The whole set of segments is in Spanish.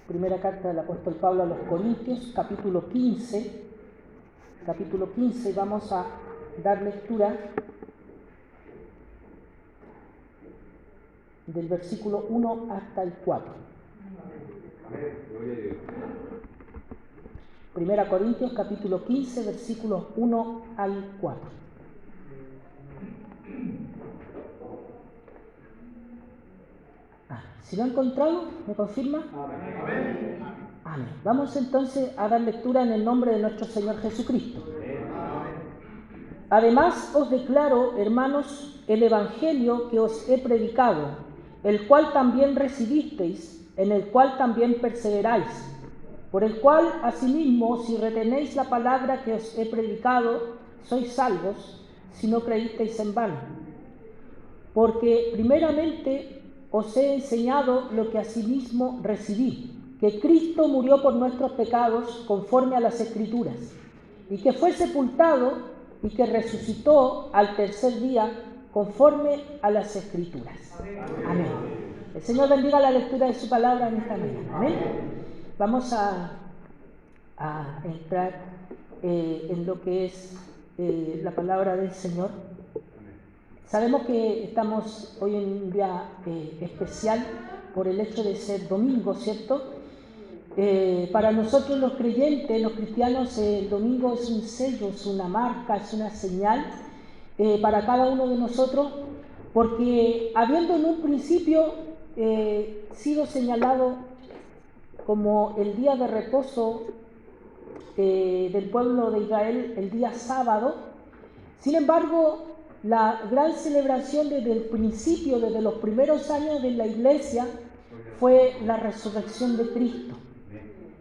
Primera carta del apóstol Pablo a los Corintios, capítulo 15, y vamos a dar lectura del versículo 1 hasta el 4. Primera Corintios, capítulo 15, versículos 1 al 4. ¿Si lo han encontrado? ¿Me confirma? Amén. Amén. Vamos entonces a dar lectura en el nombre de nuestro Señor Jesucristo. Además os declaro, hermanos, el Evangelio que os he predicado, el cual también recibisteis, en el cual también perseveráis, por el cual asimismo, si retenéis la palabra que os he predicado, sois salvos, si no creísteis en vano. Porque primeramente os he enseñado lo que asimismo recibí, que Cristo murió por nuestros pecados conforme a las Escrituras, y que fue sepultado y que resucitó al tercer día conforme a las Escrituras. Amén. El Señor bendiga la lectura de su palabra en esta mañana. Amén. Vamos a entrar en lo que es la palabra del Señor. Sabemos que estamos hoy en un día especial por el hecho de ser domingo, ¿cierto? Para nosotros los creyentes, los cristianos, el domingo es un sello, es una marca, es una señal para cada uno de nosotros, porque habiendo en un principio sido señalado como el día de reposo del pueblo de Israel, el día sábado, sin embargo, la gran celebración desde el principio, desde los primeros años de la iglesia, fue la resurrección de Cristo,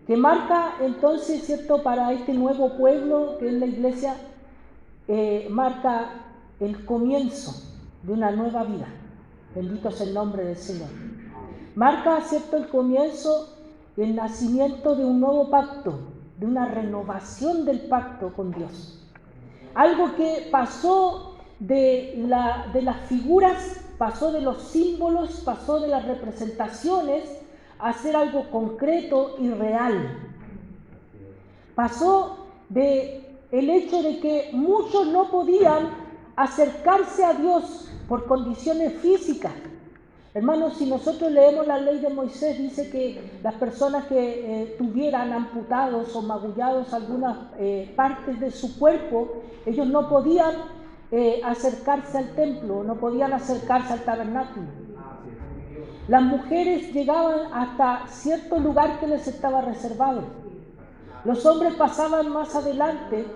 que marca entonces, ¿cierto?, para este nuevo pueblo que es la iglesia, marca el comienzo de una nueva vida. Bendito es el nombre del Señor. Marca, ¿cierto?, el comienzo, el nacimiento de un nuevo pacto, de una renovación del pacto con Dios. Algo que pasó de las figuras, pasó de los símbolos, pasó de las representaciones a ser algo concreto y real. Pasó de el hecho de que muchos no podían acercarse a Dios por condiciones físicas. Hermanos, si nosotros leemos la ley de Moisés, dice que las personas que tuvieran amputados o magullados algunas partes de su cuerpo, ellos no podían acercarse al templo, no podían acercarse al tabernáculo. Las mujeres llegaban hasta cierto lugar que les estaba reservado. Los hombres pasaban más adelante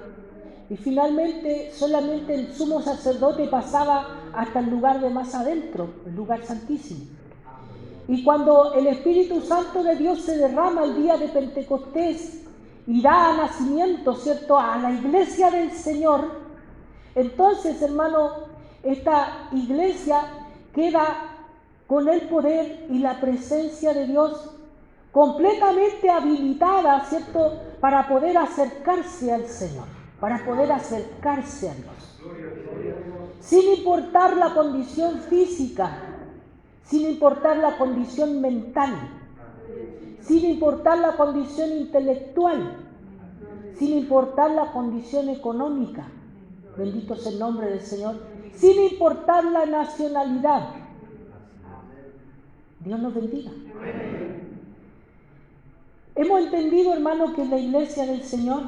y finalmente solamente el sumo sacerdote pasaba hasta el lugar de más adentro, el lugar santísimo. Y cuando el Espíritu Santo de Dios se derrama el día de Pentecostés y da nacimiento, ¿cierto?, a la iglesia del Señor, entonces, hermano, esta iglesia queda con el poder y la presencia de Dios completamente habilitada, ¿cierto?, para poder acercarse al Señor, para poder acercarse a Dios. Sin importar la condición física, sin importar la condición mental, sin importar la condición intelectual, sin importar la condición económica. Bendito es el nombre del Señor. Sin importar la nacionalidad. Dios nos bendiga. Hemos entendido, hermano, que la iglesia del Señor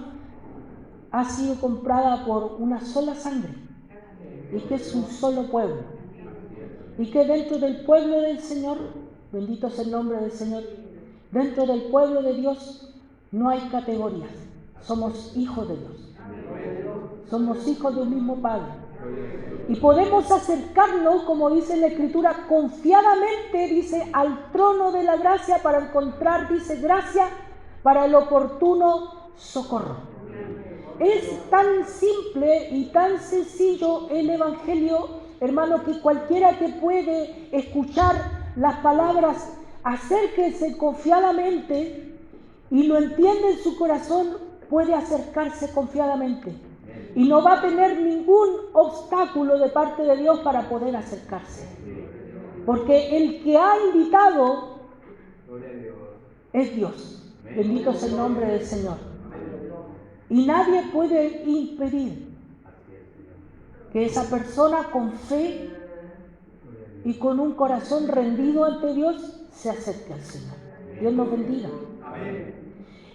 ha sido comprada por una sola sangre y que es un solo pueblo. Y que dentro del pueblo del Señor, bendito es el nombre del Señor, dentro del pueblo de Dios no hay categorías. Somos hijos de Dios. Somos hijos de un mismo Padre. Y podemos acercarnos, como dice la Escritura, confiadamente, dice, al trono de la gracia para encontrar, dice, gracia para el oportuno socorro. Es tan simple y tan sencillo el Evangelio, hermano, que cualquiera que puede escuchar las palabras, acérquese confiadamente y lo entiende en su corazón, puede acercarse confiadamente. Y no va a tener ningún obstáculo de parte de Dios para poder acercarse. Porque el que ha invitado es Dios. Bendito es el nombre del Señor. Y nadie puede impedir que esa persona con fe y con un corazón rendido ante Dios se acerque al Señor. Dios nos bendiga.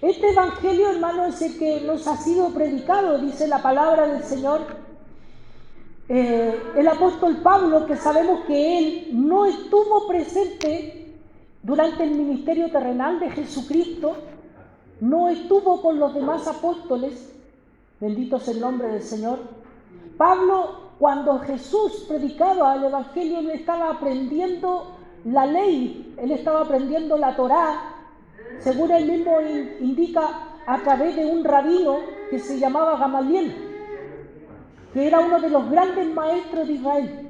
Este evangelio, hermano, es el que nos ha sido predicado, dice la palabra del Señor. El apóstol Pablo, que sabemos que él no estuvo presente durante el ministerio terrenal de Jesucristo, no estuvo con los demás apóstoles, bendito es el nombre del Señor. Pablo, cuando Jesús predicaba el evangelio, él estaba aprendiendo la ley, él estaba aprendiendo la Torá, según él mismo indica, a través de un rabino que se llamaba Gamaliel, que era uno de los grandes maestros de Israel.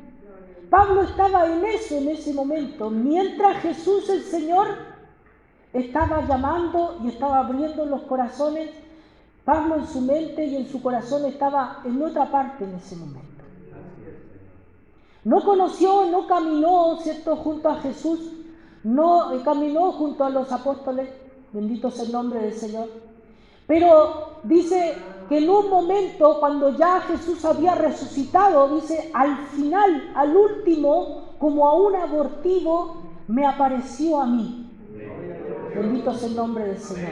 Pablo estaba en eso en ese momento, mientras Jesús el Señor estaba llamando y estaba abriendo los corazones. Pablo en su mente y en su corazón estaba en otra parte en ese momento. No conoció, no caminó, ¿cierto?, junto a Jesús, no caminó junto a los apóstoles, bendito sea el nombre del Señor. Pero dice que en un momento, cuando ya Jesús había resucitado, dice, al final, al último, como a un abortivo, me apareció a mí. Bendito sea el nombre del Señor.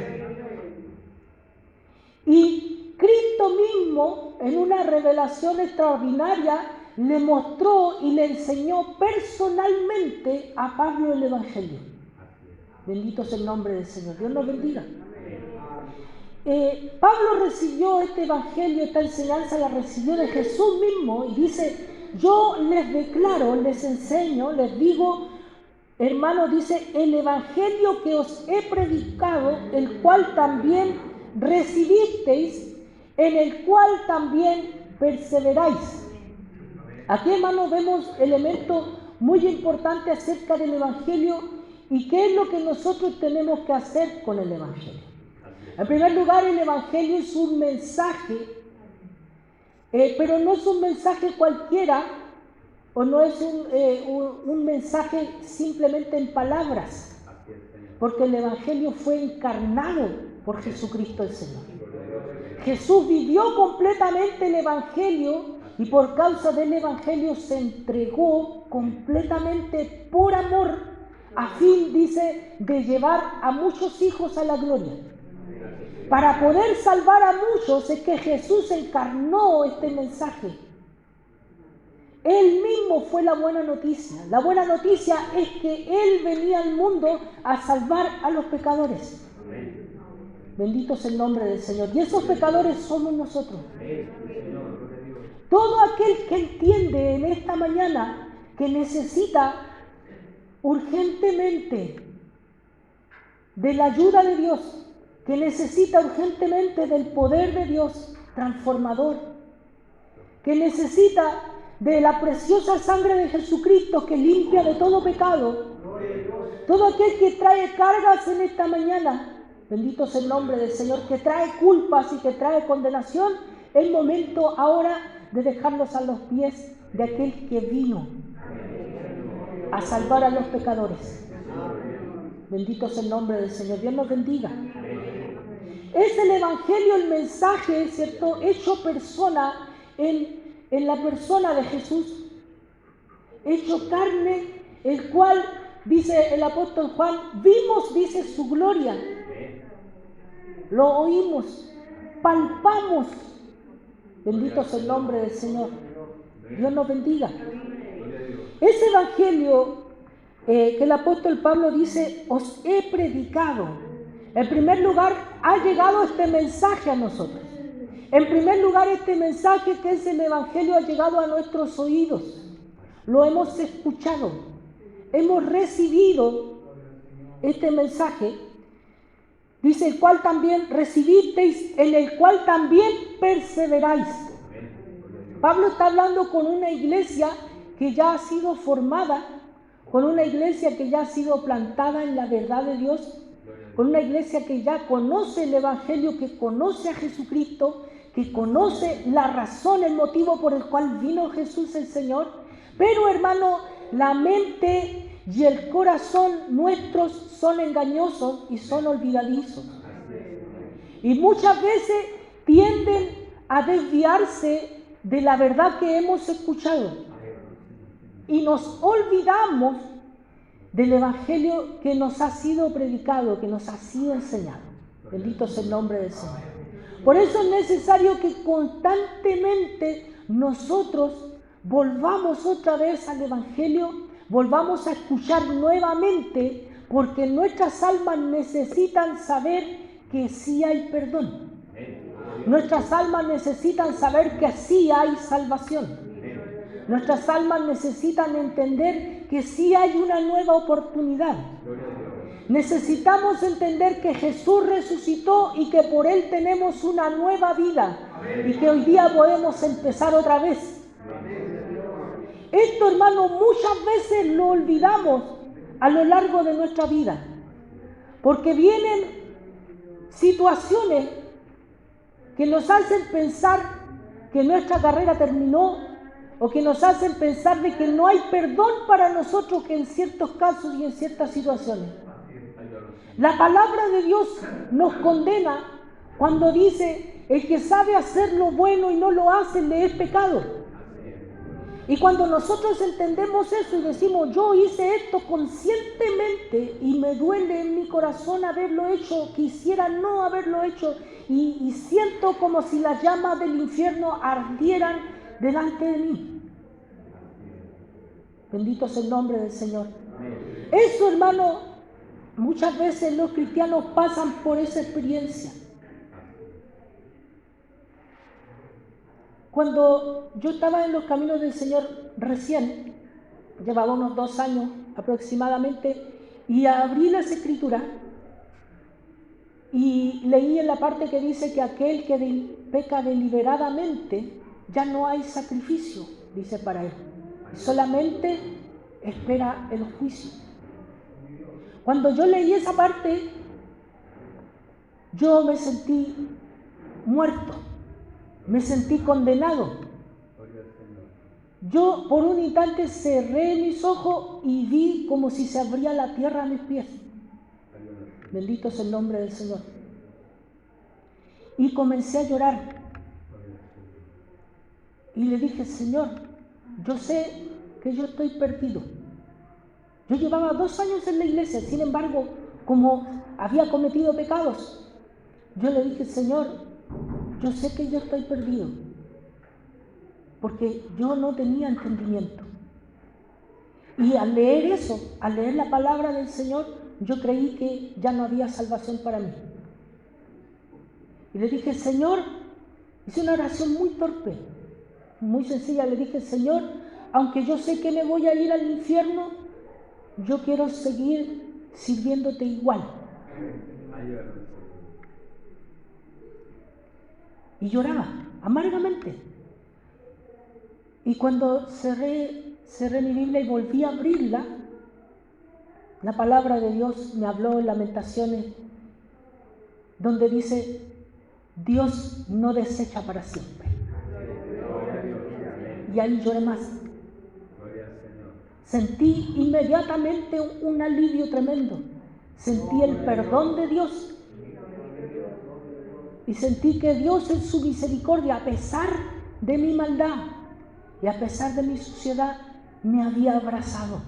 Y Cristo mismo, en una revelación extraordinaria, le mostró y le enseñó personalmente a Pablo el Evangelio. Bendito sea el nombre del Señor. Dios nos bendiga. Pablo recibió este Evangelio, esta enseñanza la recibió de Jesús mismo y dice, yo les declaro, les enseño, les digo, hermanos, dice, el Evangelio que os he predicado, el cual también recibisteis, en el cual también perseveráis. Aquí, hermanos, vemos elementos muy importantes acerca del Evangelio y qué es lo que nosotros tenemos que hacer con el Evangelio. En primer lugar, el Evangelio es un mensaje, pero no es un mensaje cualquiera, o no es un mensaje simplemente en palabras, porque el Evangelio fue encarnado por Jesucristo el Señor. Jesús vivió completamente el Evangelio y por causa del Evangelio se entregó completamente por amor, a fin, dice, de llevar a muchos hijos a la gloria. Para poder salvar a muchos es que Jesús encarnó este mensaje. Él mismo fue la buena noticia. La buena noticia es que Él venía al mundo a salvar a los pecadores. Bendito es el nombre del Señor. Y esos pecadores somos nosotros. Todo aquel que entiende en esta mañana que necesita urgentemente de la ayuda de Dios, que necesita urgentemente del poder de Dios transformador, que necesita de la preciosa sangre de Jesucristo que limpia de todo pecado, todo aquel que trae cargas en esta mañana, bendito es el nombre del Señor, que trae culpas y que trae condenación, es momento ahora de dejarlos a los pies de aquel que vino a salvar a los pecadores. Bendito es el nombre del Señor. Dios nos bendiga. Es el Evangelio, el mensaje, ¿cierto?, hecho persona en la persona de Jesús, hecho carne, el cual, dice el apóstol Juan, vimos, dice, su gloria, lo oímos, palpamos. Bendito es el nombre del Señor. Dios nos bendiga. Ese Evangelio que el apóstol Pablo dice, os he predicado. En primer lugar, ha llegado este mensaje a nosotros. En primer lugar, este mensaje que es el Evangelio ha llegado a nuestros oídos. Lo hemos escuchado. Hemos recibido este mensaje. Dice, el cual también recibisteis, en el cual también perseveráis. Pablo está hablando con una iglesia que ya ha sido formada, con una iglesia que ya ha sido plantada en la verdad de Dios, con una iglesia que ya conoce el Evangelio, que conoce a Jesucristo, que conoce la razón, el motivo por el cual vino Jesús el Señor. Pero, hermano, la mente y el corazón nuestros son engañosos y son olvidadizos. Y muchas veces tienden a desviarse de la verdad que hemos escuchado. Y nos olvidamos del Evangelio que nos ha sido predicado, que nos ha sido enseñado. Bendito sea el nombre del Señor. Por eso es necesario que constantemente nosotros volvamos otra vez al Evangelio, volvamos a escuchar nuevamente, porque nuestras almas necesitan saber que sí hay perdón. Nuestras almas necesitan saber que sí hay salvación. Nuestras almas necesitan entender que sí hay una nueva oportunidad. Necesitamos entender que Jesús resucitó y que por Él tenemos una nueva vida y que hoy día podemos empezar otra vez. Esto, hermano, muchas veces lo olvidamos a lo largo de nuestra vida, porque vienen situaciones que nos hacen pensar que nuestra carrera terminó, o que nos hacen pensar de que no hay perdón para nosotros que en ciertos casos y en ciertas situaciones. La palabra de Dios nos condena cuando dice: el que sabe hacer lo bueno y no lo hace, le es pecado. Y cuando nosotros entendemos eso y decimos: yo hice esto conscientemente y me duele en mi corazón haberlo hecho, quisiera no haberlo hecho, y siento como si las llamas del infierno ardieran delante de mí. Bendito es el nombre del Señor. Eso, hermano, muchas veces los cristianos pasan por esa experiencia. Cuando yo estaba en los caminos del Señor recién, llevaba unos 2 años aproximadamente, y abrí las Escrituras y leí en la parte que dice que aquel que peca deliberadamente, ya no hay sacrificio, dice, para él. Solamente espera el juicio. Cuando yo leí esa parte, yo me sentí muerto. Me sentí condenado. Yo por un instante cerré mis ojos y vi como si se abría la tierra a mis pies. Bendito es el nombre del Señor. Y comencé a llorar. Y le dije: Señor, yo sé que yo estoy perdido. Yo llevaba 2 años en la iglesia, sin embargo, como había cometido pecados, yo le dije: Señor, yo sé que yo estoy perdido, porque yo no tenía entendimiento. Y al leer eso, al leer la palabra del Señor, yo creí que ya no había salvación para mí. Y le dije: Señor, hice una oración muy torpe, muy sencilla. Le dije: Señor, aunque yo sé que me voy a ir al infierno, yo quiero seguir sirviéndote igual. Y lloraba amargamente. Y cuando cerré mi Biblia y volví a abrirla, la palabra de Dios me habló en Lamentaciones, donde dice: Dios no desecha para siempre. Y ahí lloré más. Sentí inmediatamente un alivio tremendo. Sentí el perdón de Dios. Y sentí que Dios en su misericordia, a pesar de mi maldad y a pesar de mi suciedad, me había abrazado.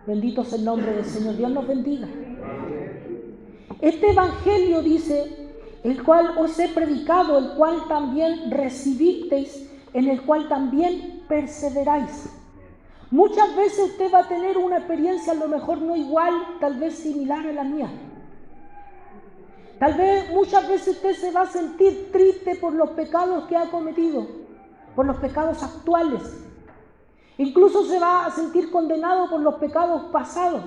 Bendito es el nombre del Señor. Dios nos bendiga. Este evangelio dice: el cual os he predicado, el cual también recibisteis, en el cual también perseveráis. Muchas veces usted va a tener una experiencia, a lo mejor no igual, tal vez similar a la mía. Tal vez muchas veces usted se va a sentir triste por los pecados que ha cometido, por los pecados actuales. Incluso se va a sentir condenado por los pecados pasados,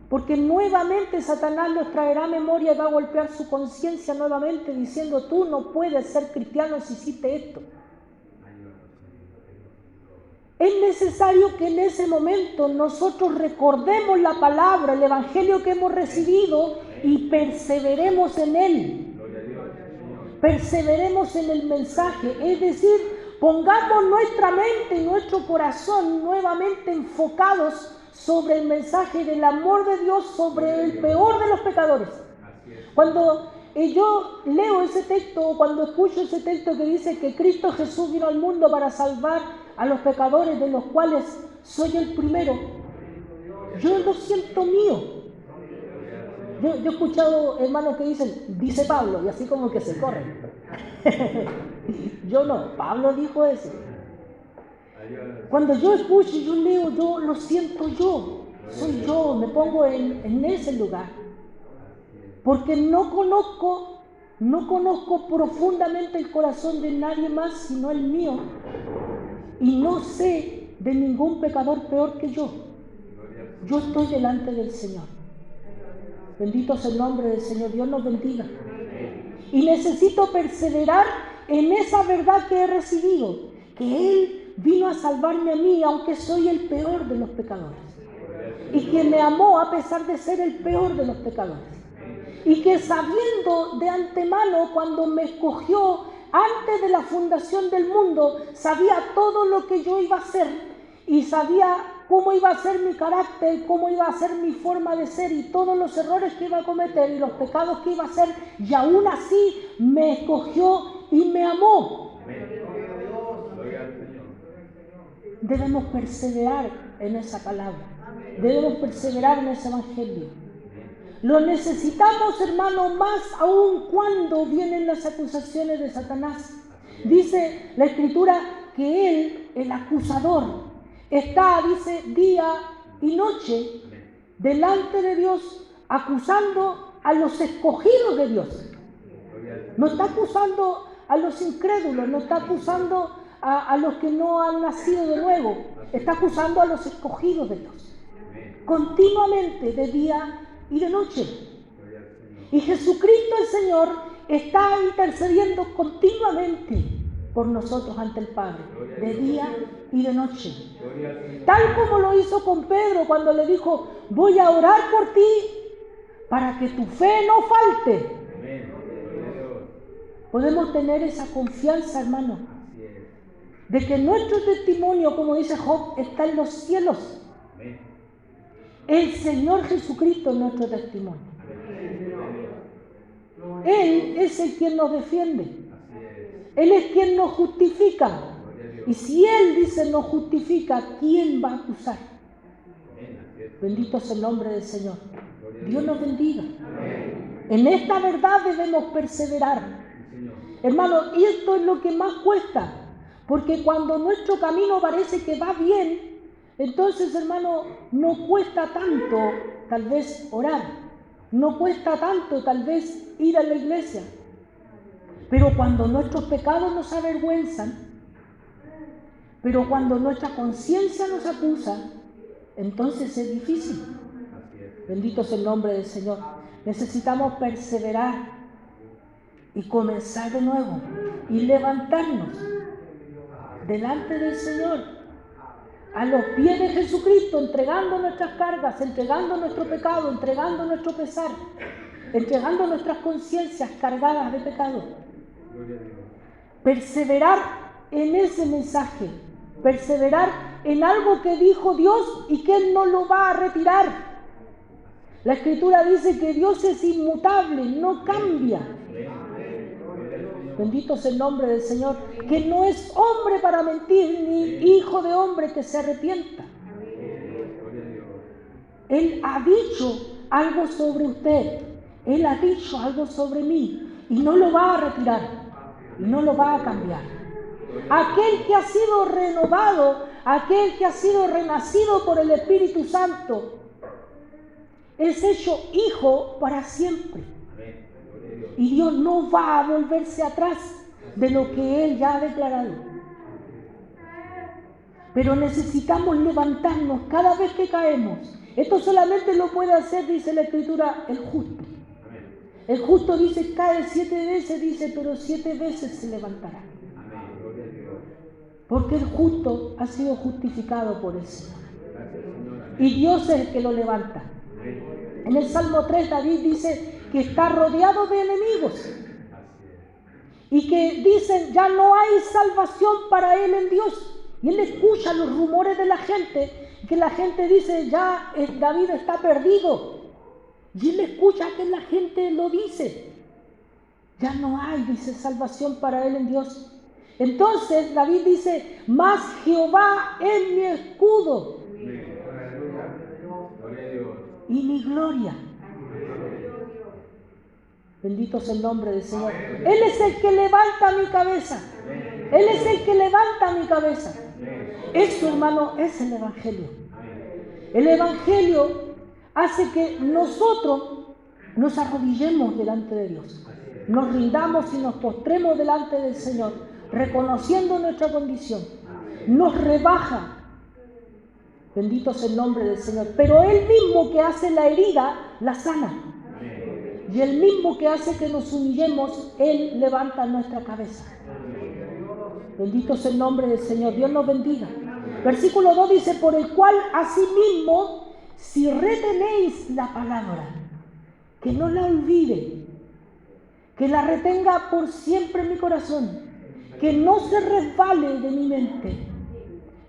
porque nuevamente Satanás nos traerá memoria y va a golpear su conciencia nuevamente diciendo: tú no puedes ser cristiano si hiciste esto. Es necesario que en ese momento nosotros recordemos la palabra, el evangelio que hemos recibido, y perseveremos en él. Perseveremos en el mensaje, es decir, pongamos nuestra mente y nuestro corazón nuevamente enfocados sobre el mensaje del amor de Dios sobre el peor de los pecadores. Cuando yo leo ese texto, o cuando escucho ese texto que dice que Cristo Jesús vino al mundo para salvar a los pecadores, de los cuales soy el primero, yo lo siento mío. Yo he escuchado hermanos que dicen, dice Pablo, y así como que se corren. Yo no, Pablo dijo eso. Cuando yo escucho y yo leo, yo lo siento yo, soy yo, me pongo en ese lugar. Porque no conozco profundamente el corazón de nadie más sino el mío. Y no sé de ningún pecador peor que yo. Yo estoy delante del Señor. Bendito sea el nombre del Señor. Dios nos bendiga. Y necesito perseverar en esa verdad que he recibido, que Él vino a salvarme a mí, aunque soy el peor de los pecadores. Y que me amó a pesar de ser el peor de los pecadores. Y que sabiendo de antemano, cuando me escogió antes de la fundación del mundo, sabía todo lo que yo iba a hacer y sabía cómo iba a ser mi carácter, cómo iba a ser mi forma de ser y todos los errores que iba a cometer y los pecados que iba a hacer, y aún así me escogió y me amó. Debemos perseverar en esa palabra, debemos perseverar en ese evangelio. Lo necesitamos, hermano, más aún cuando vienen las acusaciones de Satanás. Dice la Escritura que él, el acusador, está, dice, día y noche delante de Dios acusando a los escogidos de Dios. No está acusando a los incrédulos, no está acusando a los que no han nacido de nuevo, está acusando a los escogidos de Dios. Continuamente, de día y de noche. Y Jesucristo el Señor está intercediendo continuamente por nosotros ante el Padre, de día y de noche. Tal como lo hizo con Pedro cuando le dijo, voy a orar por ti para que tu fe no falte. Podemos tener esa confianza, hermano, de que nuestro testimonio, como dice Job, está en los cielos. El Señor Jesucristo es nuestro testimonio. Él es el quien nos defiende. Él es quien nos justifica. Y si Él dice nos justifica, ¿quién va a acusar? Bendito es el nombre del Señor. Dios nos bendiga. En esta verdad debemos perseverar. Hermano, y esto es lo que más cuesta. Porque cuando nuestro camino parece que va bien, entonces, hermano, no cuesta tanto tal vez orar, no cuesta tanto tal vez ir a la iglesia. Pero cuando nuestros pecados nos avergüenzan, pero cuando nuestra conciencia nos acusa, entonces es difícil. Bendito es el nombre del Señor. Necesitamos perseverar y comenzar de nuevo y levantarnos delante del Señor, a los pies de Jesucristo, entregando nuestras cargas, entregando nuestro pecado, entregando nuestro pesar, entregando nuestras conciencias cargadas de pecado. Perseverar en ese mensaje, perseverar en algo que dijo Dios y que Él no lo va a retirar. La Escritura dice que Dios es inmutable, no cambia. Bendito es el nombre del Señor, que no es hombre para mentir, ni hijo de hombre que se arrepienta. Él ha dicho algo sobre usted, Él ha dicho algo sobre mí, y no lo va a retirar, y no lo va a cambiar. Aquel que ha sido renovado, aquel que ha sido renacido por el Espíritu Santo, es hecho hijo para siempre. Y Dios no va a volverse atrás de lo que Él ya ha declarado. Pero necesitamos levantarnos cada vez que caemos. Esto solamente lo puede hacer, dice la Escritura, el justo. El justo dice, cae 7 veces, dice, pero 7 veces se levantará. Porque el justo ha sido justificado por el Señor. Y Dios es el que lo levanta. En el Salmo 3 David dice que está rodeado de enemigos. y que dicen ya no hay salvación para él en Dios. Y él escucha los rumores de la gente, que la gente dice ya David está perdido. Y él escucha que la gente lo dice. Ya no hay, dice, salvación para él en Dios. Entonces David dice, mas Jehová es mi escudo y mi gloria. Bendito es el nombre del Señor. Él es el que levanta mi cabeza. Él es el que levanta mi cabeza. Esto, hermano, es el Evangelio. El Evangelio hace que nosotros nos arrodillemos delante de Dios. Nos rindamos y nos postremos delante del Señor, reconociendo nuestra condición. Nos rebaja. Bendito es el nombre del Señor. Pero Él mismo que hace la herida, la sana. Y el mismo que hace que nos humillemos, Él levanta nuestra cabeza. Bendito es el nombre del Señor. Dios nos bendiga. Versículo 2 dice, por el cual asimismo, si retenéis la palabra, que no la olvide, que la retenga por siempre en mi corazón, que no se resbale de mi mente,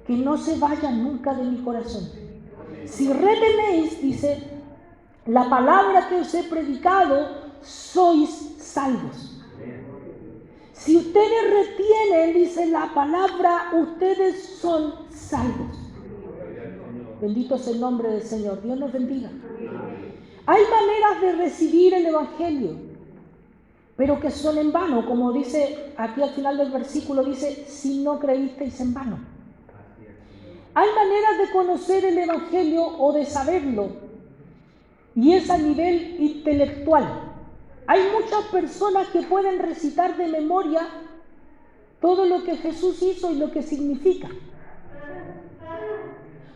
que no se vaya nunca de mi corazón. Si retenéis, dice, la palabra que os he predicado, sois salvos. Si ustedes retienen, dice la palabra, ustedes son salvos. Bendito es el nombre del Señor. Dios nos bendiga. Hay maneras de recibir el Evangelio, pero que son en vano, como dice aquí al final del versículo, dice, si no creísteis en vano. Hay maneras de conocer el Evangelio o de saberlo, y es a nivel intelectual. Hay muchas personas que pueden recitar de memoria todo lo que Jesús hizo y lo que significa.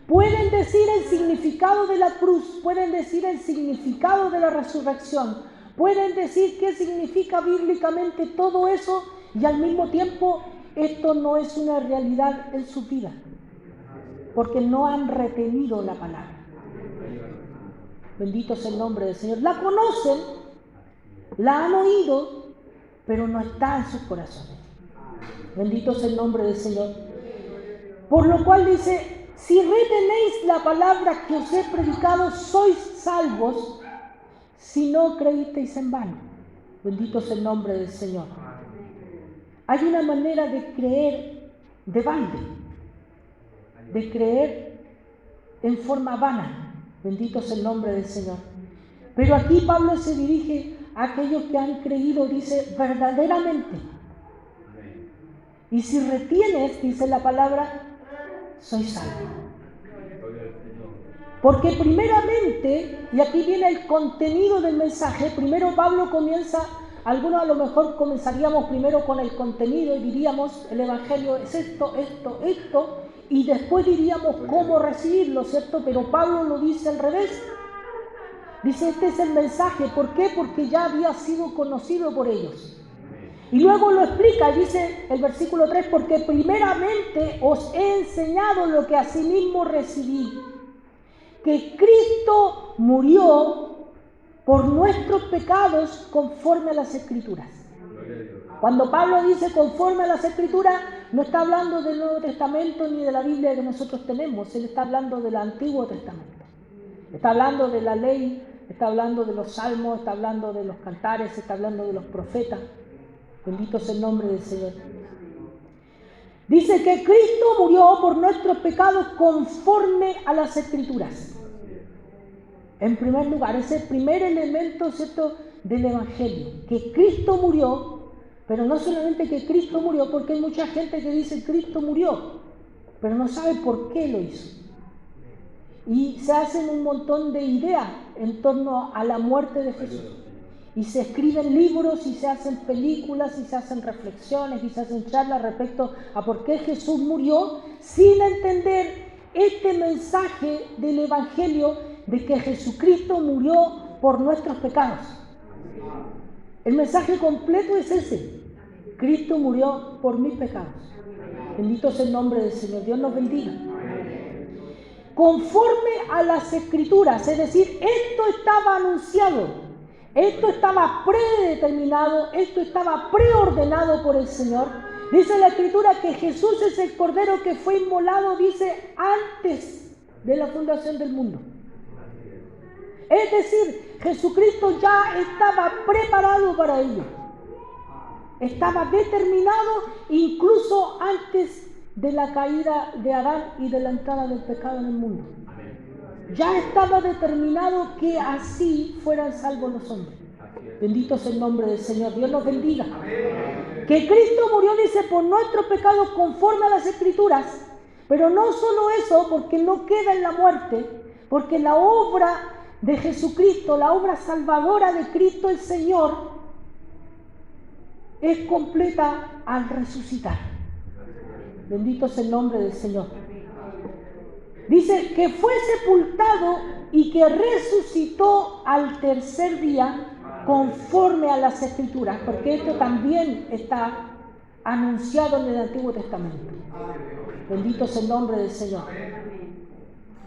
Pueden decir el significado de la cruz, pueden decir el significado de la resurrección, pueden decir qué significa bíblicamente todo eso, y al mismo tiempo esto no es una realidad en su vida, porque no han retenido la palabra. Bendito es el nombre del Señor. La conocen, la han oído, pero no está en sus corazones. Bendito es el nombre del Señor. Por lo cual dice, si retenéis la palabra que os he predicado, sois salvos, si no creísteis en vano. Bendito es el nombre del Señor. Hay una manera de creer de balde, de creer en forma vana. Bendito es el nombre del Señor. Pero aquí Pablo se dirige a aquellos que han creído, dice, verdaderamente. Y si retienes, dice la palabra, soy salvo. Porque primeramente, y aquí viene el contenido del mensaje, primero Pablo comienza, algunos a lo mejor comenzaríamos primero con el contenido y diríamos, el Evangelio es esto, esto, esto, y después diríamos cómo recibirlo, ¿cierto? Pero Pablo lo dice al revés. Dice, este es el mensaje. ¿Por qué? Porque ya había sido conocido por ellos. Y luego lo explica, y dice el versículo 3, porque primeramente os he enseñado lo que asimismo recibí, que Cristo murió por nuestros pecados conforme a las Escrituras. Cuando Pablo dice conforme a las Escrituras, no está hablando del Nuevo Testamento ni de la Biblia que nosotros tenemos, él está hablando del Antiguo Testamento. Está hablando de la ley, está hablando de los salmos, está hablando de los cantares, está hablando de los profetas. Bendito es el nombre del Señor. Dice que Cristo murió por nuestros pecados conforme a las Escrituras. En primer lugar, ese es el primer elemento, ¿cierto?, del Evangelio. Que Cristo murió, pero no solamente que Cristo murió, porque hay mucha gente que dice Cristo murió, pero no sabe por qué lo hizo. Y se hacen un montón de ideas en torno a la muerte de Jesús. Y se escriben libros y se hacen películas y se hacen reflexiones y se hacen charlas respecto a por qué Jesús murió, sin entender este mensaje del Evangelio de que Jesucristo murió por nuestros pecados. El mensaje completo es ese. Cristo murió por mis pecados. Bendito es el nombre del Señor. Dios nos bendiga. Conforme a las Escrituras, es decir, esto estaba anunciado. Esto estaba predeterminado, esto estaba preordenado por el Señor. Dice la Escritura que Jesús es el Cordero que fue inmolado, dice, antes de la fundación del mundo. Es decir, Jesucristo ya estaba preparado para ello. Estaba determinado incluso antes de la caída de Adán y de la entrada del pecado en el mundo. Ya estaba determinado que así fueran salvos los hombres. Bendito sea el nombre del Señor. Dios nos bendiga. Que Cristo murió, dice, por nuestros pecados conforme a las Escrituras. Pero no solo eso, porque no queda en la muerte, porque la obra de Jesucristo, la obra salvadora de Cristo el Señor, es completa al resucitar. Bendito sea el nombre del Señor. Dice que fue sepultado y que resucitó al tercer día conforme a las Escrituras, porque esto también está anunciado en el Antiguo Testamento. Bendito sea el nombre del Señor.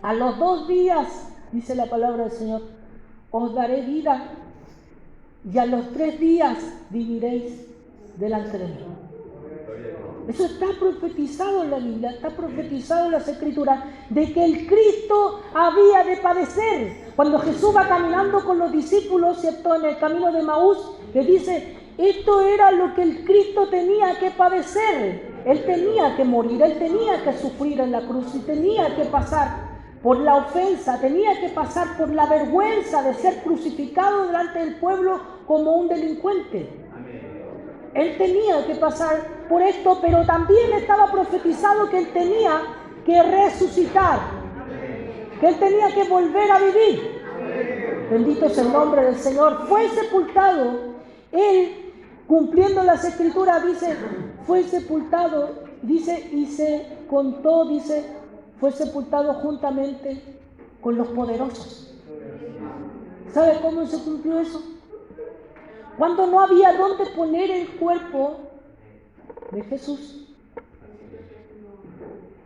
A los 2 días, dice la palabra del Señor, os daré vida, y a los 3 días viviréis delante de mí. Eso está profetizado en la Biblia, está profetizado en las Escrituras, de que el Cristo había de padecer. Cuando Jesús va caminando con los discípulos, ¿cierto?, en el camino de Maús, le dice, esto era lo que el Cristo tenía que padecer. Él tenía que morir, Él tenía que sufrir en la cruz y tenía que pasar por la ofensa, tenía que pasar por la vergüenza de ser crucificado delante del pueblo como un delincuente. Él tenía que pasar por esto, pero también estaba profetizado que Él tenía que resucitar, que Él tenía que volver a vivir. Bendito es el nombre del Señor. Fue sepultado. Él, cumpliendo las Escrituras, dice, fue sepultado, dice, y se contó, dice, fue sepultado juntamente con los poderosos. ¿Sabe cómo se cumplió eso? Cuando no había dónde poner el cuerpo de Jesús,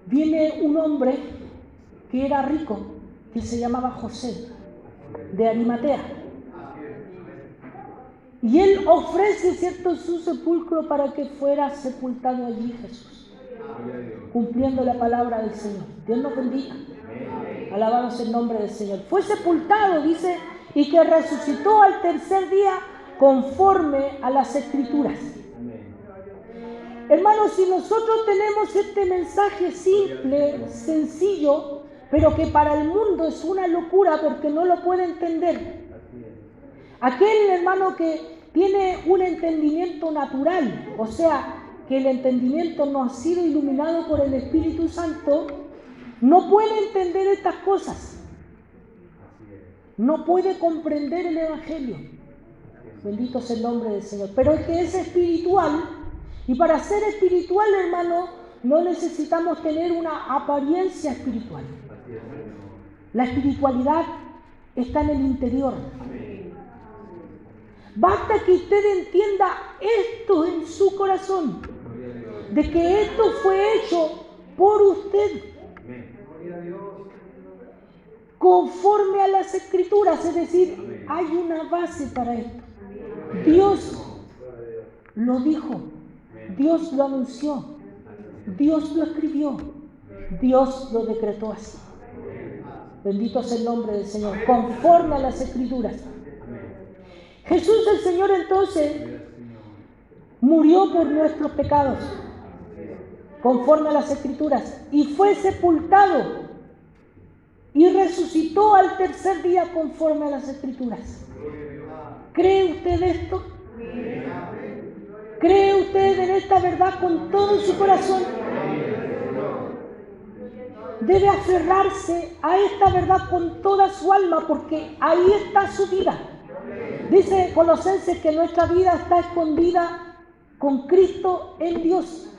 viene un hombre que era rico, que se llamaba José, de Arimatea. Y él ofrece, ¿cierto?, su sepulcro para que fuera sepultado allí Jesús, cumpliendo la palabra del Señor. Dios nos bendiga. Alabado sea el nombre del Señor. Fue sepultado, dice, y que resucitó al tercer día conforme a las Escrituras. Hermanos, si nosotros tenemos este mensaje simple, sencillo, pero que para el mundo es una locura porque no lo puede entender. Aquel hermano que tiene un entendimiento natural, o sea, que el entendimiento no ha sido iluminado por el Espíritu Santo, no puede entender estas cosas. No puede comprender el Evangelio. Bendito sea el nombre del Señor. Pero el que es espiritual, y para ser espiritual, hermano, no necesitamos tener una apariencia espiritual. La espiritualidad está en el interior. Basta que usted entienda esto en su corazón, de que esto fue hecho por usted, conforme a las Escrituras, es decir, hay una base para esto. Dios lo dijo, Dios lo anunció, Dios lo escribió, Dios lo decretó así. Bendito sea el nombre del Señor, conforme a las Escrituras. Jesús el Señor entonces murió por nuestros pecados, conforme a las Escrituras, y fue sepultado y resucitó al tercer día conforme a las Escrituras. ¿Cree usted esto? ¿Cree usted en esta verdad con todo su corazón? Debe aferrarse a esta verdad con toda su alma, porque ahí está su vida. Dice Colosenses que nuestra vida está escondida con Cristo en Dios.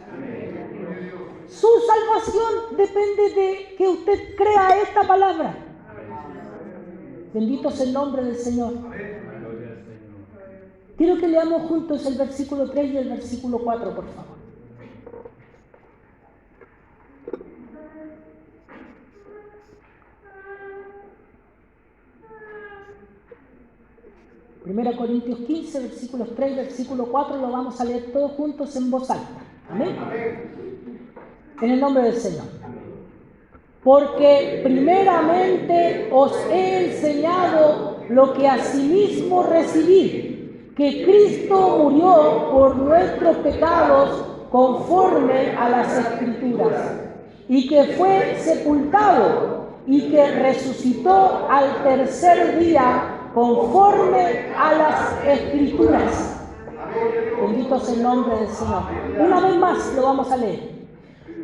Su salvación depende de que usted crea esta palabra. Bendito sea el nombre del Señor. Quiero que leamos juntos el versículo 3 y el versículo 4, por favor. 1 Corintios 15, versículos 3 y versículo 4, lo vamos a leer todos juntos en voz alta. Amén. En el nombre del Señor. Porque primeramente os he enseñado lo que asimismo recibí, que Cristo murió por nuestros pecados conforme a las Escrituras, y que fue sepultado, y que resucitó al tercer día conforme a las Escrituras. Bendito sea el nombre del Señor. Una vez más lo vamos a leer.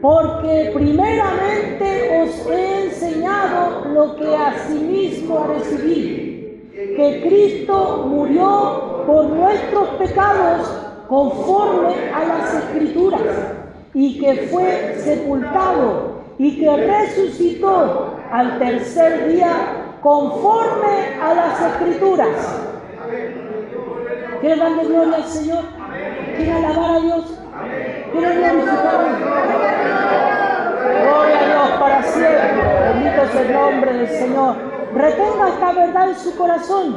Porque primeramente os he enseñado lo que asimismo recibí, que Cristo murió por nuestros pecados conforme a las Escrituras, y que fue sepultado, y que resucitó al tercer día conforme a las Escrituras. ¿Quiere darle gloria al Señor? ¿Quiere alabar a Dios? ¿Quiere glorificar a Dios? Gloria a Dios para siempre. Bendito sea el nombre del Señor. Retenga esta verdad en su corazón.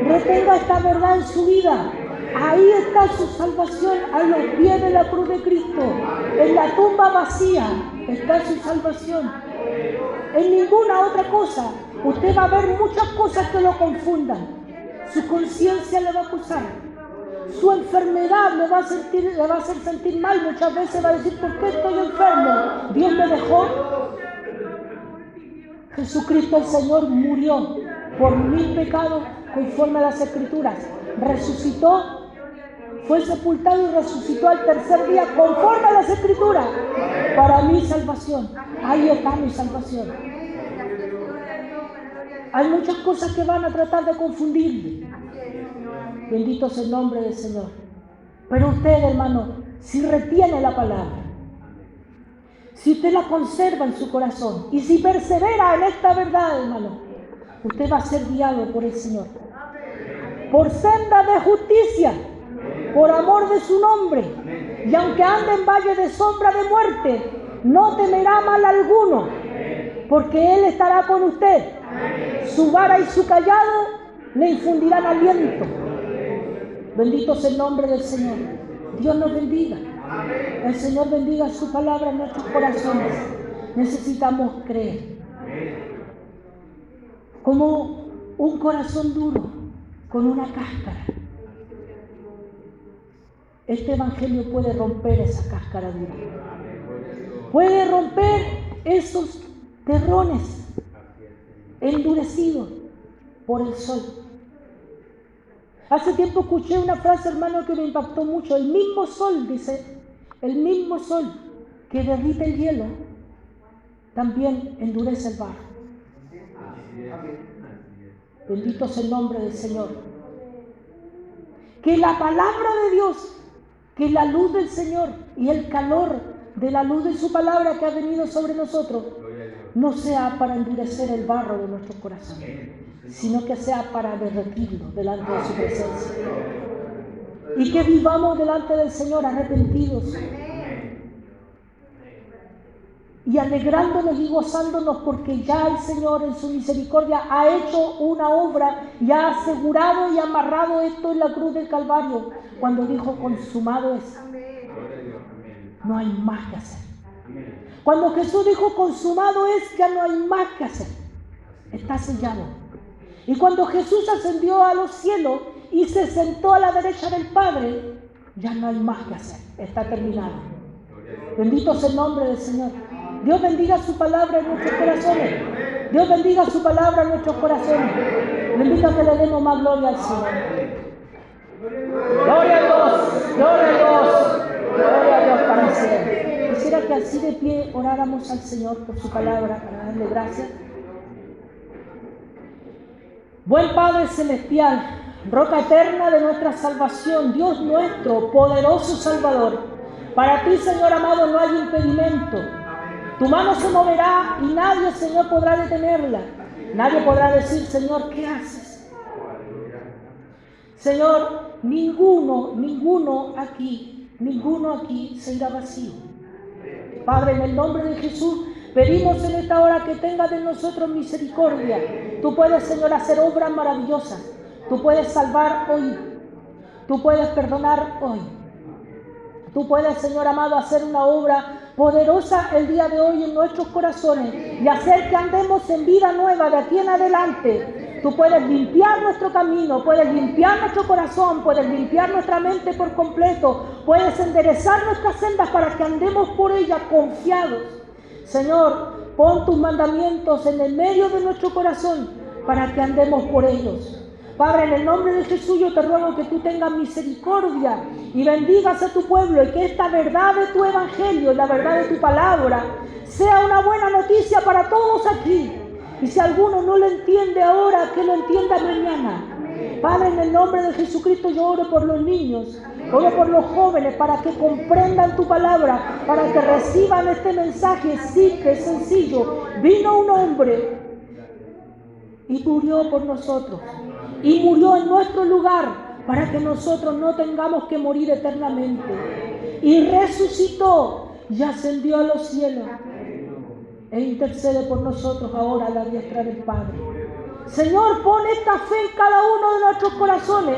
Retenga esta verdad en su vida. Ahí está su salvación, a los pies de la cruz de Cristo. En la tumba vacía está su salvación. En ninguna otra cosa. Usted va a ver muchas cosas que lo confundan. Su conciencia le va a acusar. Su enfermedad le va a hacer sentir mal. Muchas veces va a decir, ¿por qué estoy enfermo? ¿Dios me dejó? Jesucristo el Señor murió por mis pecados conforme a las Escrituras. Resucitó, fue sepultado y resucitó al tercer día conforme a las Escrituras para mi salvación. Ahí está mi salvación. Hay muchas cosas que van a tratar de confundirle. Bendito sea el nombre del Señor. Pero usted, hermano, si retiene la palabra, si usted la conserva en su corazón y si persevera en esta verdad, hermano, usted va a ser guiado por el Señor. Por senda de justicia, por amor de su nombre. Y aunque ande en valle de sombra de muerte, no temerá mal alguno, porque Él estará con usted. Su vara y su callado le infundirán aliento. Bendito sea el nombre del Señor. Dios nos bendiga. El Señor bendiga su palabra en nuestros corazones. Necesitamos creer. Como un corazón duro con una cáscara. Este evangelio puede romper esa cáscara dura. Puede romper esos terrones endurecidos por el sol. Hace tiempo escuché una frase, hermano, que me impactó mucho. El mismo sol, dice, el mismo sol que derrite el hielo, también endurece el barro. Bendito sea el nombre del Señor. Que la palabra de Dios, que la luz del Señor y el calor de la luz de su palabra que ha venido sobre nosotros, no sea para endurecer el barro de nuestro corazón, sino que sea para derretirlo delante de su presencia. Y que vivamos delante del Señor arrepentidos y alegrándonos y gozándonos, porque ya el Señor en su misericordia ha hecho una obra y ha asegurado y amarrado esto en la cruz del Calvario, cuando dijo, consumado es. No hay más que hacer. Cuando Jesús dijo, consumado es, ya no hay más que hacer. Está sellado. Y cuando Jesús ascendió a los cielos y se sentó a la derecha del Padre, ya no hay más que hacer. Está terminado. Bendito sea el nombre del Señor. Dios bendiga su palabra en nuestros corazones. Dios bendiga su palabra en nuestros corazones. Le invito a que le demos más gloria al Señor. Gloria a Dios, gloria a Dios, gloria a Dios para siempre. Quisiera que así de pie oráramos al Señor por su palabra, para darle gracias. Buen Padre Celestial, roca eterna de nuestra salvación, Dios nuestro, poderoso Salvador. Para ti, Señor amado, no hay impedimento. Tu mano se moverá y nadie, Señor, podrá detenerla. Nadie podrá decir, Señor, ¿qué haces? Señor, ninguno aquí se irá vacío. Padre, en el nombre de Jesús, pedimos en esta hora que tengas de nosotros misericordia. Tú puedes, Señor, hacer obras maravillosas. Tú puedes salvar hoy. Tú puedes perdonar hoy. Tú puedes, Señor amado, hacer una obra poderosa el día de hoy en nuestros corazones y hacer que andemos en vida nueva de aquí en adelante. Tú puedes limpiar nuestro camino, puedes limpiar nuestro corazón, puedes limpiar nuestra mente por completo, puedes enderezar nuestras sendas para que andemos por ellas confiados. Señor, pon tus mandamientos en el medio de nuestro corazón para que andemos por ellos. Padre, en el nombre de Jesús yo te ruego que tú tengas misericordia y bendigas a tu pueblo y que esta verdad de tu evangelio y la verdad de tu palabra sea una buena noticia para todos aquí. Y si alguno no lo entiende ahora, que lo entienda mañana. Padre, en el nombre de Jesucristo yo oro por los niños, oro por los jóvenes para que comprendan tu palabra, para que reciban este mensaje simple, sencillo. Vino un hombre y murió por nosotros. Y murió en nuestro lugar para que nosotros no tengamos que morir eternamente. Y resucitó y ascendió a los cielos. E intercede por nosotros ahora a la diestra del Padre. Señor, pon esta fe en cada uno de nuestros corazones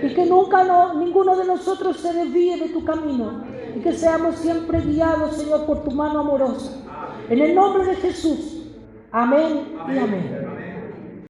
y que ninguno de nosotros se desvíe de tu camino y que seamos siempre guiados, Señor, por tu mano amorosa. En el nombre de Jesús. Amén y amén.